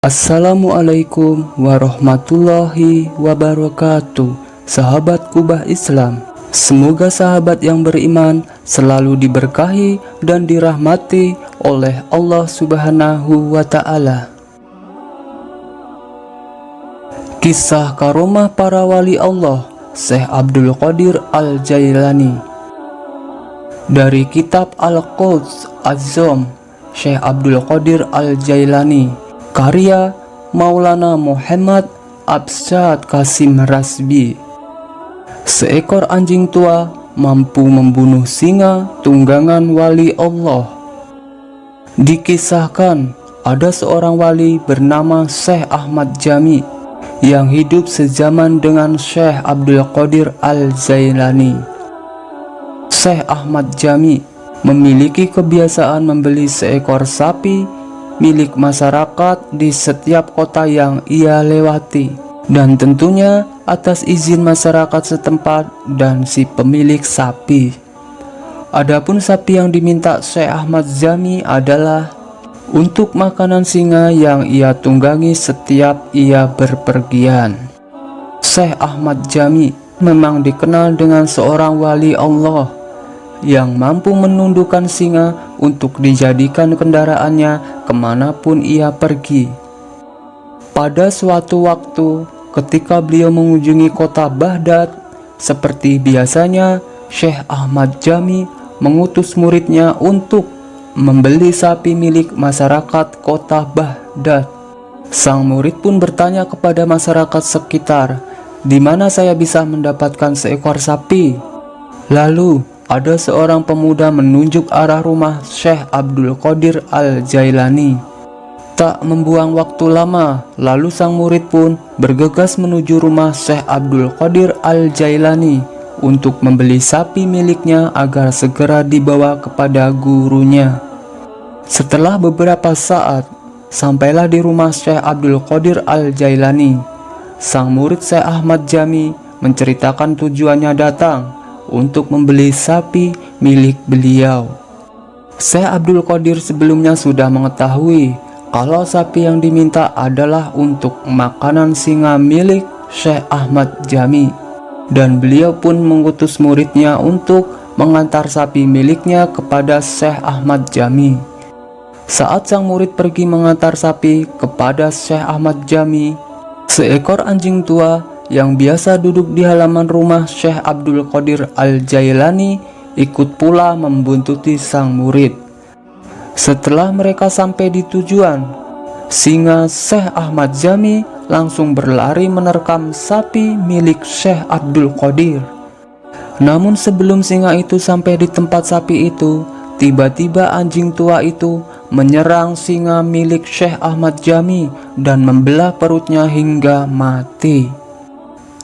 Assalamualaikum warahmatullahi wabarakatuh. Sahabat Kubah Islam, semoga sahabat yang beriman selalu diberkahi dan dirahmati oleh Allah Subhanahu wa Ta'ala. Kisah karomah para wali Allah Syekh Abdul Qadir Al-Jailani dari kitab Al-Quds Az-Zam Syekh Abdul Qadir Al-Jailani, karya Maulana Muhammad Absyad Qasim Rasbi. Seekor anjing tua mampu membunuh singa tunggangan wali Allah. Dikisahkan ada seorang wali bernama Syekh Ahmad Jami yang hidup sezaman dengan Syekh Abdul Qadir Al-Jailani. Syekh Ahmad Jami memiliki kebiasaan membeli seekor sapi milik masyarakat di setiap kota yang ia lewati, dan tentunya atas izin masyarakat setempat dan si pemilik sapi. Adapun sapi yang diminta Syekh Ahmad Jami adalah untuk makanan singa yang ia tunggangi setiap ia berpergian. Syekh Ahmad Jami memang dikenal dengan seorang wali Allah yang mampu menundukkan singa untuk dijadikan kendaraannya kemanapun ia pergi. Pada suatu waktu ketika beliau mengunjungi kota Baghdad, seperti biasanya Syekh Ahmad Jami mengutus muridnya untuk membeli sapi milik masyarakat kota Baghdad. Sang murid pun bertanya kepada masyarakat sekitar, "Di mana saya bisa mendapatkan seekor sapi?" Lalu ada seorang pemuda menunjuk arah rumah Syekh Abdul Qadir Al-Jailani. Tak membuang waktu lama, lalu sang murid pun bergegas menuju rumah Syekh Abdul Qadir Al-Jailani untuk membeli sapi miliknya agar segera dibawa kepada gurunya. Setelah beberapa saat, sampailah di rumah Syekh Abdul Qadir Al-Jailani. Sang murid Syekh Ahmad Jami menceritakan tujuannya datang untuk membeli sapi milik beliau. Syekh Abdul Qadir sebelumnya sudah mengetahui kalau sapi yang diminta adalah untuk makanan singa milik Syekh Ahmad Jami, dan beliau pun mengutus muridnya untuk mengantar sapi miliknya kepada Syekh Ahmad Jami. Saat sang murid pergi mengantar sapi kepada Syekh Ahmad Jami, seekor anjing tua yang biasa duduk di halaman rumah Syekh Abdul Qadir Al-Jailani ikut pula membuntuti sang murid. Setelah mereka sampai di tujuan, singa Syekh Ahmad Jami langsung berlari menerkam sapi milik Syekh Abdul Qadir. Namun sebelum singa itu sampai di tempat sapi itu, tiba-tiba anjing tua itu menyerang singa milik Syekh Ahmad Jami dan membelah perutnya hingga mati.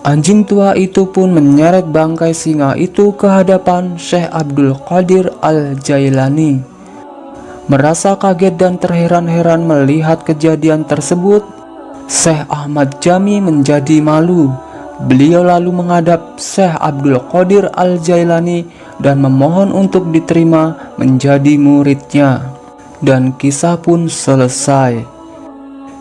Anjing tua itu pun menyeret bangkai singa itu ke hadapan Syekh Abdul Qadir Al-Jailani. Merasa kaget dan terheran-heran melihat kejadian tersebut, Syekh Ahmad Jami menjadi malu. Beliau lalu menghadap Syekh Abdul Qadir Al-Jailani dan memohon untuk diterima menjadi muridnya. Dan kisah pun selesai.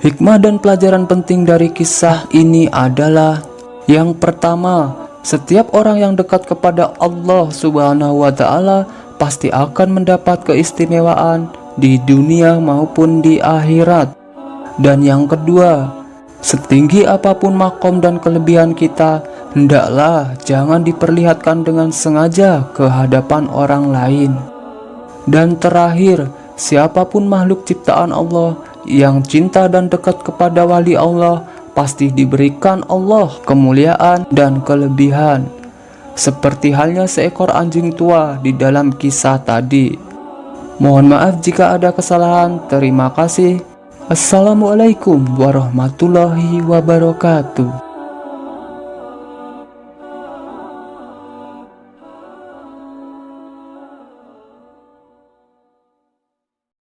Hikmah dan pelajaran penting dari kisah ini adalah: yang pertama, setiap orang yang dekat kepada Allah Subhanahu wa Ta'ala pasti akan mendapat keistimewaan di dunia maupun di akhirat. Dan yang kedua, setinggi apapun makom dan kelebihan kita, hendaklah jangan diperlihatkan dengan sengaja ke hadapan orang lain. Dan terakhir, siapapun makhluk ciptaan Allah yang cinta dan dekat kepada wali Allah pasti diberikan Allah kemuliaan dan kelebihan, seperti halnya seekor anjing tua di dalam kisah tadi. Mohon maaf jika ada kesalahan. Terima kasih. Assalamualaikum warahmatullahi wabarakatuh.